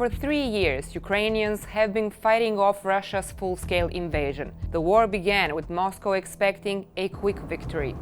For 3 years, Ukrainians have been fighting off Russia's full-scale invasion. The war began with Moscow expecting a quick victory.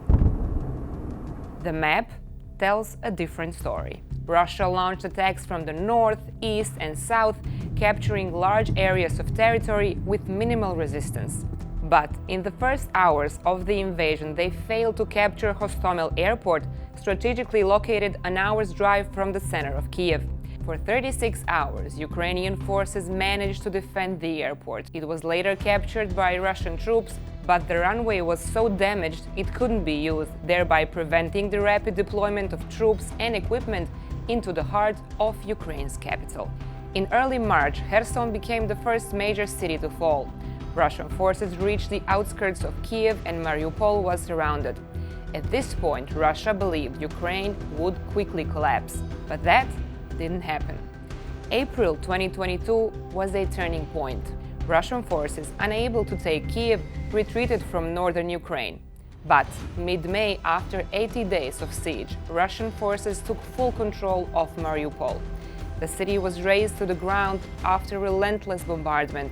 The map tells a different story. Russia launched attacks from the north, east, and south, capturing large areas of territory with minimal resistance. But in the first hours of the invasion, they failed to capture Hostomel airport, strategically located an hour's drive from the center of Kiev. For 36 hours, Ukrainian forces managed to defend the airport. It was later captured by Russian troops, but the runway was so damaged it couldn't be used, thereby preventing the rapid deployment of troops and equipment into the heart of Ukraine's capital. In early March, Kherson became the first major city to fall. Russian forces reached the outskirts of Kiev and Mariupol was surrounded. At this point, Russia believed Ukraine would quickly collapse, but that didn't happen. April 2022 was a turning point. Russian forces, unable to take Kiev, retreated from northern Ukraine. But mid-May, after 80 days of siege, Russian forces took full control of Mariupol. The city was razed to the ground after relentless bombardment.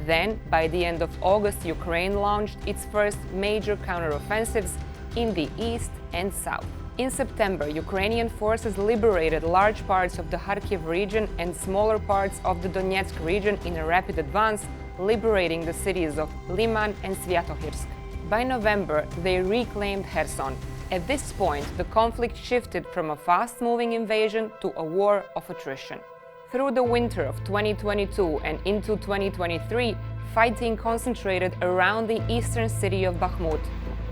Then, by the end of August, Ukraine launched its first major counteroffensives in the east and south. In September, Ukrainian forces liberated large parts of the Kharkiv region and smaller parts of the Donetsk region in a rapid advance, liberating the cities of Liman and Sviatohirsk. By November, they reclaimed Kherson. At this point, the conflict shifted from a fast-moving invasion to a war of attrition. Through the winter of 2022 and into 2023, fighting concentrated around the eastern city of Bakhmut.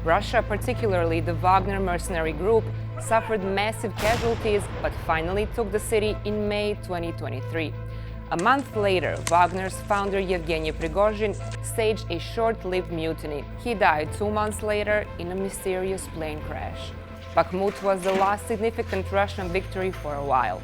Russia, particularly the Wagner mercenary group, suffered massive casualties but finally took the city in May 2023. A month later, Wagner's founder Yevgeny Prigozhin staged a short-lived mutiny. He died 2 months later in a mysterious plane crash. Bakhmut was the last significant Russian victory for a while.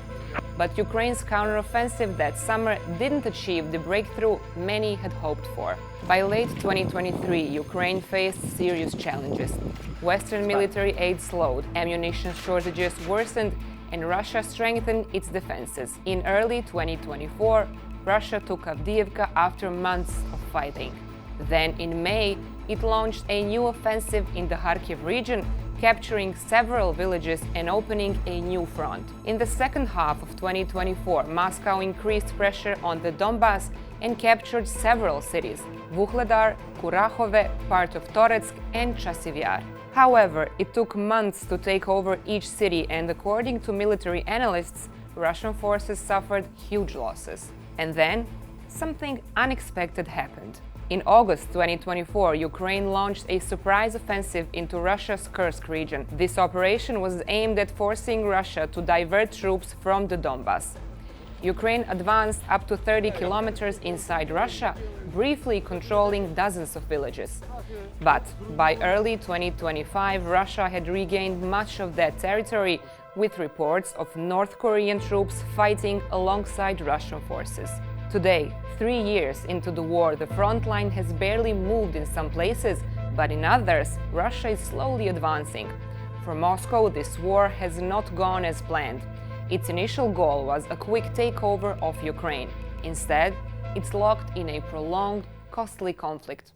But Ukraine's counteroffensive that summer didn't achieve the breakthrough many had hoped for. By late 2023, Ukraine faced serious challenges. Western military aid slowed, ammunition shortages worsened, and Russia strengthened its defenses. In early 2024, Russia took Avdiivka after months of fighting. Then, in May, it launched a new offensive in the Kharkiv region, capturing several villages and opening a new front. In the second half of 2024, Moscow increased pressure on the Donbas and captured several cities: Vuhledar, Kurakhove, part of Toretsk, and Chasiv Yar. However, it took months to take over each city, and according to military analysts, Russian forces suffered huge losses. And then, something unexpected happened. In August 2024, Ukraine launched a surprise offensive into Russia's Kursk region. This operation was aimed at forcing Russia to divert troops from the Donbas. Ukraine advanced up to 30 kilometers inside Russia, briefly controlling dozens of villages. But by early 2025, Russia had regained much of that territory, with reports of North Korean troops fighting alongside Russian forces. Today, 3 years into the war, the front line has barely moved in some places, but in others, Russia is slowly advancing. For Moscow, this war has not gone as planned. Its initial goal was a quick takeover of Ukraine. Instead, it's locked in a prolonged, costly conflict.